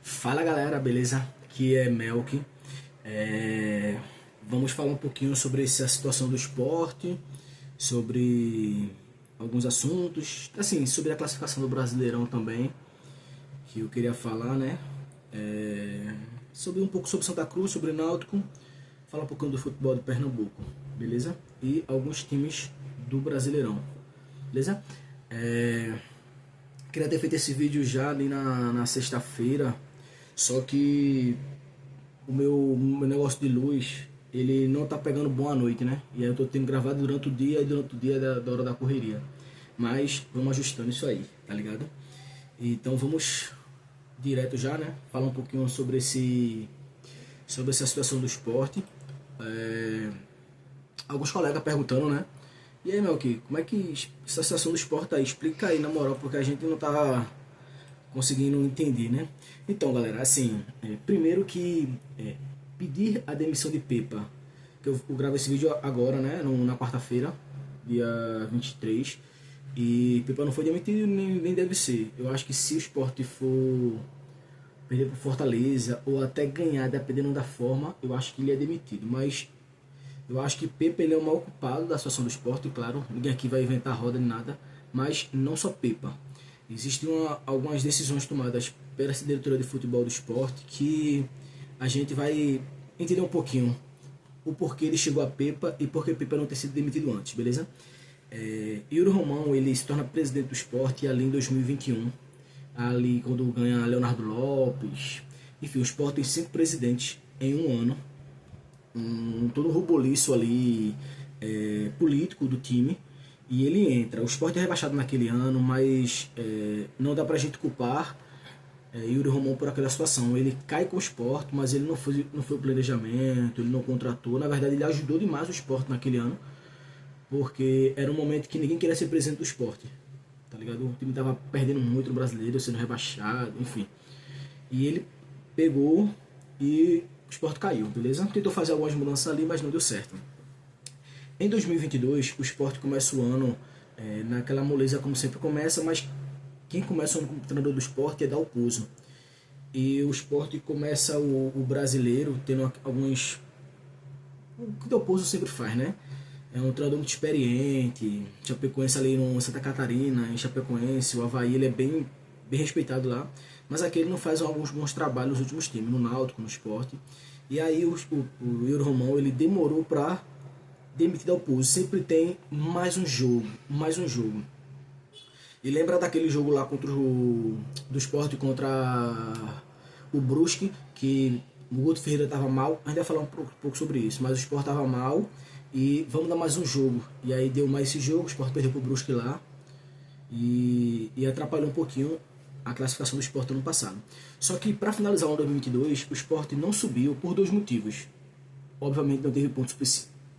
Fala galera, beleza? Aqui é Melk. Vamos falar um pouquinho sobre essa situação do esporte, sobre alguns assuntos, assim, sobre a classificação do Brasileirão também, que eu queria falar, né? Sobre um pouco sobre Santa Cruz, sobre Náutico, falar um pouquinho do futebol de Pernambuco, beleza? E alguns times do Brasileirão, beleza? Queria ter feito esse vídeo já ali na sexta-feira, só que o meu negócio de luz, ele não tá pegando bom à noite, né? E aí eu tô tendo gravado durante o dia e durante o dia da hora da correria. Mas vamos ajustando isso aí, tá ligado? Então vamos direto já, né? Falar um pouquinho sobre essa situação do esporte. Alguns colegas perguntando, né? E aí, Melqui, como é que essa situação do esporte aí? Explica aí, na moral, porque a gente não tá conseguindo entender, né? Então, galera, assim, primeiro que pedir a demissão de Pepa, que eu gravo esse vídeo agora, né, na quarta-feira, dia 23, e Pepa não foi demitido nem deve ser. Eu acho que se o Sport for perder pro Fortaleza, ou até ganhar, dependendo da forma, eu acho que ele é demitido, mas eu acho que Pepa ele é o mal culpado da situação do esporte, claro, ninguém aqui vai inventar roda nem nada, mas não só Pepa. Existem algumas decisões tomadas pela diretoria de futebol do esporte que a gente vai entender um pouquinho o porquê ele chegou a Pepa e por que Pepa não ter sido demitido antes, beleza? Yuri Romão ele se torna presidente do esporte ali em 2021, ali quando ganha Leonardo Lopes, enfim, o esporte tem 5 presidentes em um ano, todo o ruboliço ali político do time, e ele entra. O Sport é rebaixado naquele ano, mas não dá pra gente culpar Yuri Romão por aquela situação. Ele cai com o Sport, mas ele não foi o planejamento, ele não contratou. Na verdade, ele ajudou demais o Sport naquele ano, porque era um momento que ninguém queria ser presidente do Sport, tá ligado? O time tava perdendo muito no brasileiro, sendo rebaixado, enfim. E ele pegou e o Sport caiu, beleza? Tentou fazer algumas mudanças ali, mas não deu certo. Em 2022, o Sport começa o ano naquela moleza como sempre começa, mas quem começa o ano como treinador do Sport é Dalpozo. E o Sport começa o brasileiro tendo alguns... O que o Dalpozo sempre faz, né? É um treinador muito experiente, Chapecoense ali no Santa Catarina, em Chapecoense, o Avaí ele é bem respeitado lá, mas aqui ele não faz alguns bons trabalhos nos últimos times, no Náutico, no Sport. E aí o Yuri Romão ele demorou para demitido ao pulso, sempre tem mais um jogo, mais um jogo. E lembra daquele jogo lá contra do Sport contra o Brusque, que o Guto Ferreira estava mal, a gente vai falar um pouco sobre isso, mas o Sport estava mal e vamos dar mais um jogo. E aí deu mais esse jogo, o Sport perdeu pro Brusque lá e atrapalhou um pouquinho a classificação do Sport no ano passado. Só que para finalizar o ano 2022, o Sport não subiu por dois motivos. Obviamente não teve pontos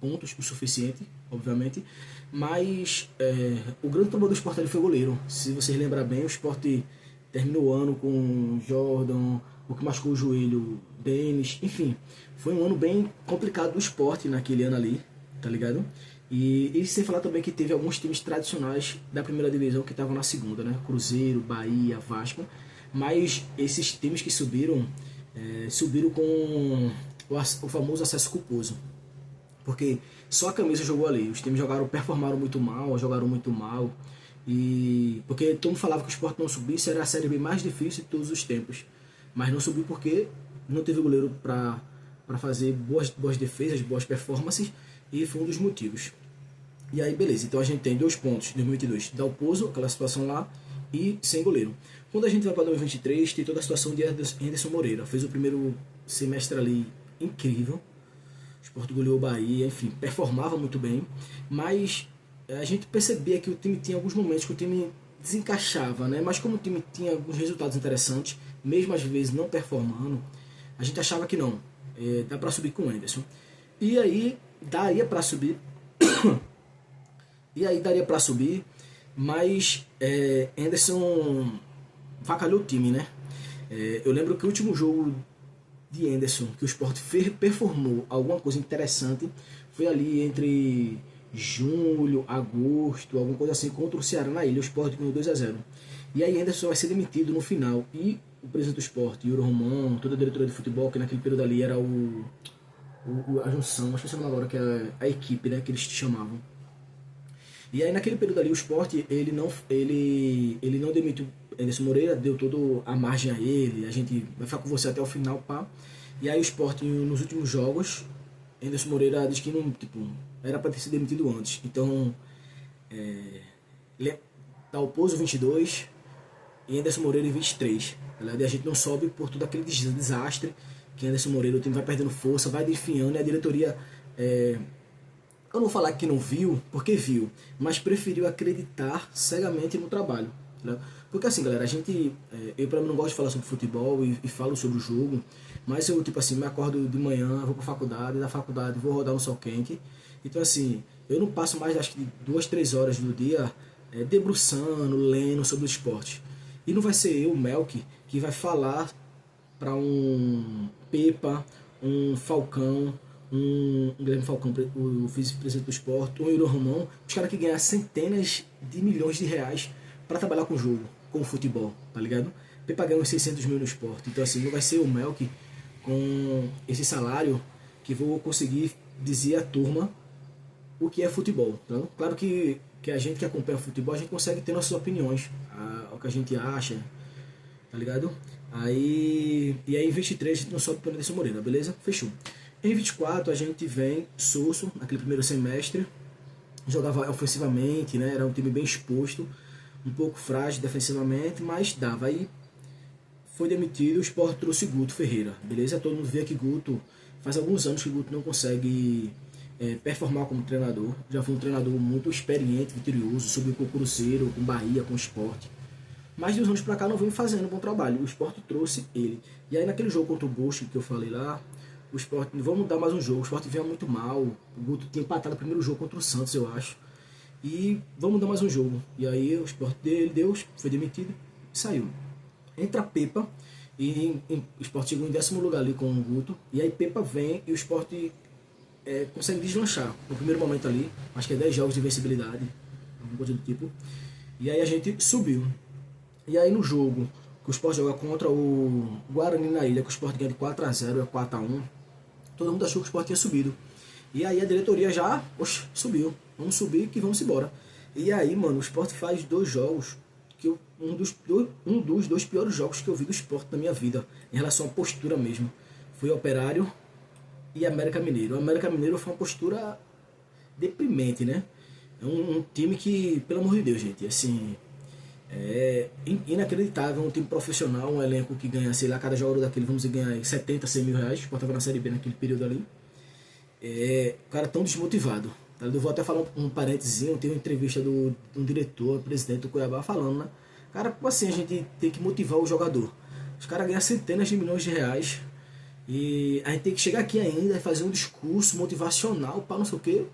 o suficiente, obviamente, mas o grande problema do Sport ali foi o goleiro. Se vocês lembram bem, o Sport terminou o ano com Jordan, o que machucou o joelho, Denis, enfim, foi um ano bem complicado do Sport naquele ano ali, tá ligado? E sem falar também que teve alguns times tradicionais da primeira divisão que estavam na segunda, né? Cruzeiro, Bahia, Vasco, mas esses times que subiram, subiram com o famoso acesso culposo. Porque só a camisa jogou ali. Os times performaram muito mal, jogaram muito mal. E porque todo mundo falava que o Sport não subisse, era a Série B mais difícil de todos os tempos. Mas não subiu porque não teve goleiro para fazer boas defesas, boas performances. E foi um dos motivos. E aí, beleza. Então a gente tem 2 pontos em 2022. Dalpozo, aquela situação lá, e sem goleiro. Quando a gente vai para 2023, tem toda a situação de Anderson Moreira. Fez o primeiro semestre ali incrível. O Sport goleou o Bahia, enfim, performava muito bem, mas a gente percebia que o time tinha alguns momentos que o time desencaixava, né? Mas como o time tinha alguns resultados interessantes, mesmo às vezes não performando, a gente achava que não, dá para subir com o Anderson. E aí daria para subir, mas Anderson vacalhou o time, né? Eu lembro que o último jogo de Anderson, que o Sport performou alguma coisa interessante, foi ali entre julho, agosto, alguma coisa assim, contra o Ceará na ilha, o Sport ganhou 2-0. E aí Anderson vai ser demitido no final. E o presidente do esporte, Yuri Romão, toda a diretoria de futebol, que naquele período ali era a junção, acho que eu não sei agora, que é a equipe, né, que eles chamavam. E aí naquele período ali o esporte, ele não demitiu Anderson Moreira, deu toda a margem a ele, a gente vai ficar com você até o final, pá. E aí o esporte, nos últimos jogos, Anderson Moreira diz que não, tipo, era para ter sido demitido antes. Então, ele tá o Pouso 22 e Anderson Moreira em 23. E a gente não sobe por todo aquele desastre que Anderson Moreira, o time vai perdendo força, vai desfiando, e a diretoria... eu não vou falar que não viu, porque viu, mas preferiu acreditar cegamente no trabalho. Né? Porque assim, galera, a gente... eu pra mim não gosto de falar sobre futebol e falo sobre o jogo, mas eu, tipo assim, me acordo de manhã, vou pra faculdade, da faculdade vou rodar um sol quente. Então assim, eu não passo mais, acho que 2, 3 horas do dia debruçando, lendo sobre o esporte. E não vai ser eu, Melk, que vai falar para um Pepa, um Falcão, um Guilherme Falcão, o vice-presidente do esporte, um Euro Romão, os caras que ganham centenas de milhões de reais para trabalhar com o jogo, com o futebol, tá ligado? Pepa ganha uns 600 mil no esporte. Então assim, não vai ser o Melk com esse salário que vou conseguir dizer à turma o que é futebol. Tá? Claro que a gente que acompanha futebol, a gente consegue ter nossas opiniões, o que a gente acha, tá ligado? E aí em 23 a gente não sobe para Anderson Moreira, beleza? Fechou. Em 24 a gente vem Sousa, naquele primeiro semestre, jogava ofensivamente, né? Era um time bem exposto, um pouco frágil defensivamente, mas dava. Aí foi demitido, o Sport trouxe Guto Ferreira, beleza? Todo mundo vê que Guto, faz alguns anos que Guto não consegue performar como treinador. Já foi um treinador muito experiente, vitorioso, subiu com o Cruzeiro, com Bahia, com o Sport. Mas de uns anos pra cá não vem fazendo um bom trabalho. O Sport trouxe ele. E aí naquele jogo contra o Brusque que eu falei lá, o Sport, vamos dar mais um jogo. O Sport vinha muito mal. O Guto tinha empatado o primeiro jogo contra o Santos, eu acho. E vamos dar mais um jogo. E aí o Sport deu, foi demitido e saiu. Entra Pepa e o Sport chegou em 10º lugar ali com o Guto. E aí Pepa vem e o Sport consegue deslanchar no primeiro momento ali. Acho que é 10 jogos de invencibilidade, alguma coisa do tipo. E aí a gente subiu. E aí no jogo que o Sport joga contra o Guarani na ilha, que o Sport ganha de 4-0, 4-1, todo mundo achou que o Sport tinha subido. E aí a diretoria já, subiu. Vamos subir que vamos embora. E aí, mano, o Sport faz 2 jogos, que um dos 2 piores jogos que eu vi do Sport na minha vida, em relação à postura mesmo. Foi Operário e América Mineiro. O América Mineiro foi uma postura deprimente, né? É um time que, pelo amor de Deus, gente, assim... é inacreditável, um time profissional, um elenco que ganha, sei lá, cada jogador daquele, vamos dizer, ganha 70, 100 mil reais, o Sport estava na Série B naquele período ali. O cara tão desmotivado. Tá? Eu vou até falar um parênteses, tem uma entrevista de um diretor, presidente do Cuiabá, falando, né? Cara, como assim a gente tem que motivar o jogador? Os caras ganham centenas de milhões de reais e a gente tem que chegar aqui ainda e fazer um discurso motivacional para não sei o que.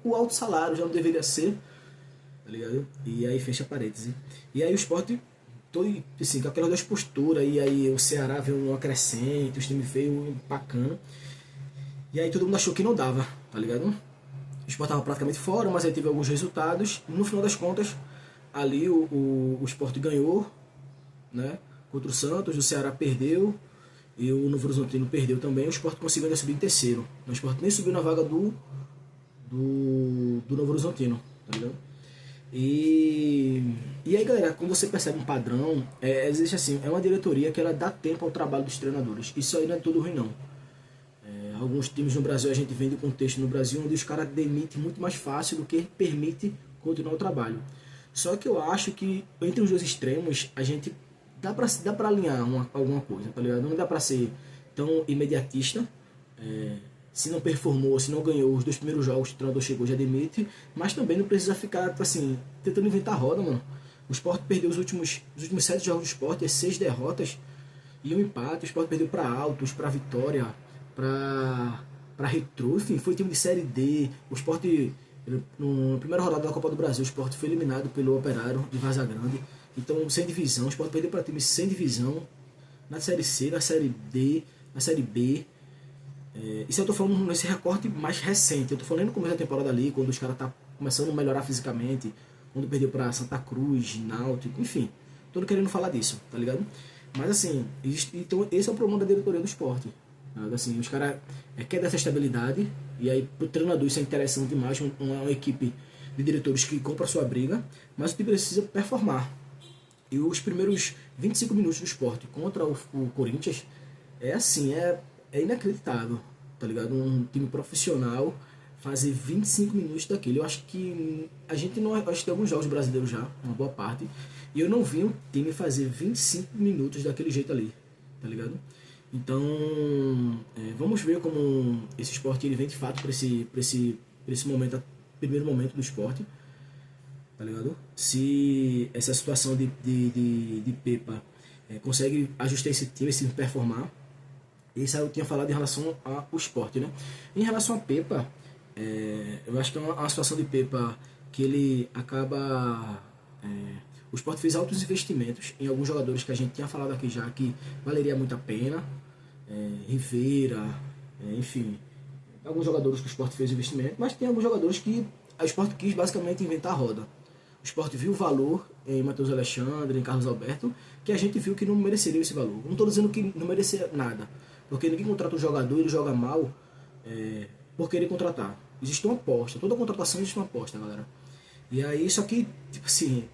O alto salário já não deveria ser, tá ligado? E aí fecha parênteses. E aí o Sport, todo, assim, com aquelas 2 posturas, e aí o Ceará veio um acrescente, os times veio empacando. E aí todo mundo achou que não dava, tá ligado? O Sport estava praticamente fora, mas aí teve alguns resultados. E no final das contas, ali o Sport ganhou, né? Contra o Santos, o Ceará perdeu e o Novo Horizontino perdeu também. O Sport conseguiu ainda subir em terceiro. O Sport nem subiu na vaga do Novo Horizontino, tá ligado? E aí, galera, quando você percebe um padrão, existe assim, é uma diretoria que ela dá tempo ao trabalho dos treinadores. Isso aí não é tudo ruim, não. Alguns times no Brasil, a gente vem do contexto no Brasil onde os caras demitem muito mais fácil do que permite continuar o trabalho. Só que eu acho que entre os 2 extremos a gente dá pra alinhar alguma coisa, tá ligado? Não dá pra ser tão imediatista. Se não performou, se não ganhou os 2 primeiros jogos, o treinador chegou, já demite. Mas também não precisa ficar assim, tentando inventar roda, mano. O Sport perdeu os últimos 7 jogos do Sport, 6 derrotas e um empate. O Sport perdeu pra Altos, pra Vitória, pra Retrô, enfim, foi time de Série D. O Sport, na primeira rodada da Copa do Brasil, o Sport foi eliminado pelo Operário de Vaza Grande. Então, sem divisão, o Sport perdeu para time sem divisão, na Série C, na Série D, na Série B. Isso eu tô falando nesse recorte mais recente. Eu tô falando no começo da temporada ali, quando os caras tá começando a melhorar fisicamente, quando perdeu para Santa Cruz, Náutico, enfim. Tô querendo falar disso, tá ligado? Mas assim, então esse é o problema da diretoria do esporte. Assim, os caras querem dessa estabilidade, e aí pro treinador isso é interessante demais, uma equipe de diretores que compra a sua briga, mas o time precisa performar. E os primeiros 25 minutos do esporte contra o Corinthians é assim, é inacreditável, tá ligado? Um time profissional fazer 25 minutos daquele. Eu acho que a gente não. Acho que tem alguns jogos brasileiros já, uma boa parte, e eu não vi um time fazer 25 minutos daquele jeito ali, tá ligado? Então, vamos ver como esse esporte ele vem de fato para esse momento, primeiro momento do esporte, tá ligado? Se essa situação de Pepa consegue ajustar esse time, se performar. Isso eu tinha falado em relação ao esporte, né? Em relação a Pepa, eu acho que é uma situação de Pepa que ele acaba. O Sport fez altos investimentos em alguns jogadores que a gente tinha falado aqui já que valeria muito a pena. Rivera, enfim. Alguns jogadores que o Sport fez investimento, mas tem alguns jogadores que o Sport quis basicamente inventar a roda. O Sport viu o valor em Matheus Alexandre, em Carlos Alberto, que a gente viu que não mereceria esse valor. Não estou dizendo que não merecia nada, porque ninguém contrata um jogador e ele joga mal por querer contratar. Existe uma aposta, toda contratação existe uma aposta, galera. E aí, só que, tipo assim,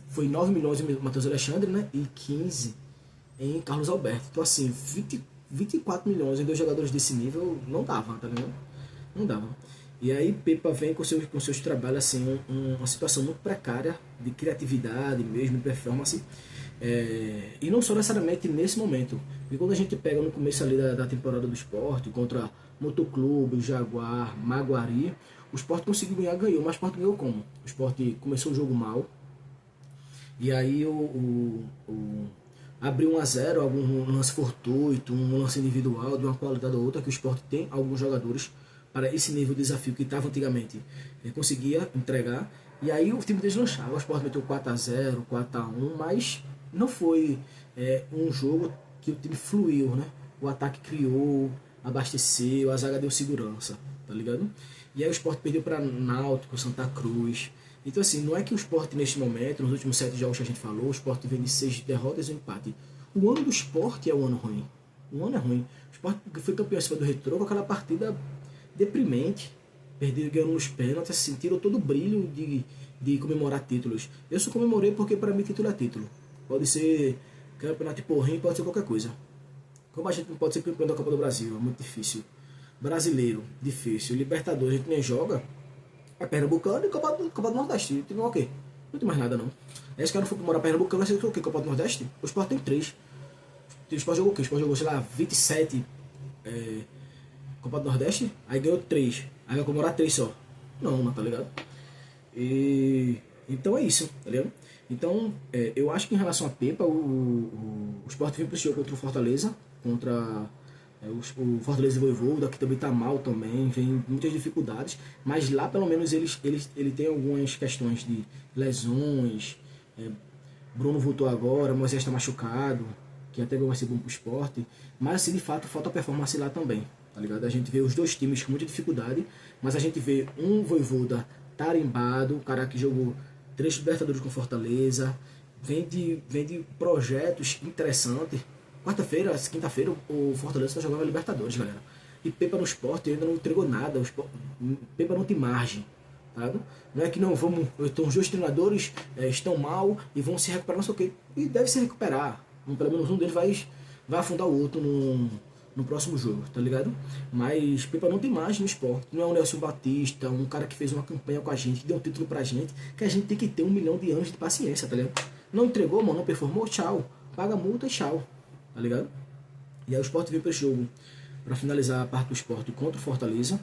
foi 9 milhões em Matheus Alexandre, né? E 15 em Carlos Alberto. Então, assim, 24 milhões em dois jogadores desse nível não dava, tá ligado? Não dava. E aí Pepa vem com seus trabalhos, assim, uma situação muito precária de criatividade mesmo, de performance. E não só necessariamente nesse momento. Porque quando a gente pega no começo ali da temporada do esporte, contra Motoclube, Jaguar, Maguari, o esporte conseguiu ganhar, ganhou. Mas o esporte ganhou como? O esporte começou o jogo mal. E aí abriu 1 a 0, algum lance fortuito, um lance individual de uma qualidade ou outra, que o esporte tem alguns jogadores para esse nível de desafio que estava antigamente, ele conseguia entregar, e aí o time deslanchava. O Sport meteu 4 a 0, 4 a 1, mas não foi um jogo que o time fluiu, né? O ataque criou, abasteceu, a zaga deu segurança, tá ligado? E aí o Sport perdeu para Náutico, Santa Cruz. Então assim, não é que o Sport neste momento, nos últimos 7 jogos que a gente falou, o Sport vem de 6 derrotas e um empate. O ano do Sport é um ano ruim. O ano é ruim. O Sport foi campeão acima do Retrô com aquela partida deprimente, perderam ganhando nos pênaltis, assim, tirou todo o brilho de comemorar títulos. Eu só comemorei porque para mim título é título. Pode ser campeonato de porrinho, pode ser qualquer coisa. Como a gente não pode ser campeão da Copa do Brasil, é muito difícil. Brasileiro, difícil. Libertadores, a gente nem joga. É Pernambucano e Copa do Nordeste. Tem o quê? Não tem mais nada, não. Aí os caras foram morar Pernambucano, vai ser o quê? Copa do Nordeste? O Sport tem 3. O Sport jogou o quê? O Sport jogou, sei lá, 27 Copa do Nordeste, aí ganhou 3. Aí vai comemorar 3 só. Não, tá ligado? Então é isso, tá ligado? Então, eu acho que em relação a Pepa, o Sport veio para esse jogo contra o Fortaleza, contra o Fortaleza e Voivoda, que também tá mal também, vem muitas dificuldades, mas lá pelo menos ele tem algumas questões de lesões. Bruno voltou agora, Moisés está machucado, que até vai ser bom pro esporte, mas assim, de fato falta performance lá também, tá ligado? A gente vê os dois times com muita dificuldade, mas a gente vê um Voivoda tarimbado, o cara que jogou 3 Libertadores com Fortaleza, vem de projetos interessantes. Quarta-feira, quinta-feira, o Fortaleza está jogando a Libertadores, galera. E Pepa no esporte ainda não entregou nada. Pepa não tem margem, tá? Não é que não vamos. Então, os dois treinadores estão mal e vão se recuperar, não sei o quê. E deve se recuperar. Pelo menos um deles vai afundar o outro no próximo jogo, tá ligado? Mas Pepa não tem margem no esporte. Não é o Nelson Batista, um cara que fez uma campanha com a gente, que deu um título pra gente, que a gente tem que ter 1 milhão de anos de paciência, tá ligado? Não entregou, mano, não performou, tchau. Paga a multa e tchau, tá ligado? E aí o Sport veio para esse jogo para finalizar a parte do esporte contra o Fortaleza.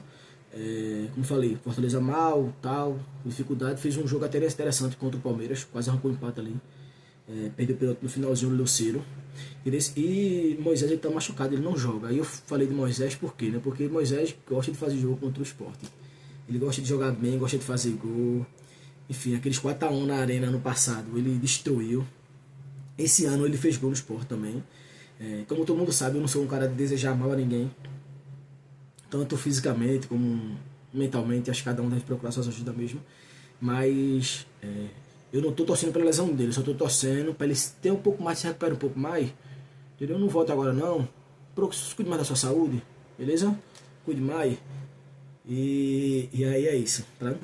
Como falei, Fortaleza mal, tal, dificuldade, fez um jogo até interessante contra o Palmeiras, quase arrancou o empate ali. Perdeu no finalzinho o Lucero. E Moisés ele tá machucado, ele não joga. Aí eu falei de Moisés por quê? Né? Porque Moisés gosta de fazer jogo contra o Sport. Ele gosta de jogar bem, gosta de fazer gol. Enfim, aqueles 4 a 1 na arena no passado, ele destruiu. Esse ano ele fez gol no Sport também. Como todo mundo sabe, eu não sou um cara de desejar mal a ninguém, tanto fisicamente como mentalmente. Acho que cada um deve procurar suas ajudas mesmo. Mas Eu não tô torcendo pela lesão dele, só tô torcendo pra ele ter um pouco mais, se recuperar um pouco mais. Entendeu? Não volta agora não. Cuide mais da sua saúde, beleza? Cuide mais. E aí é isso, tá?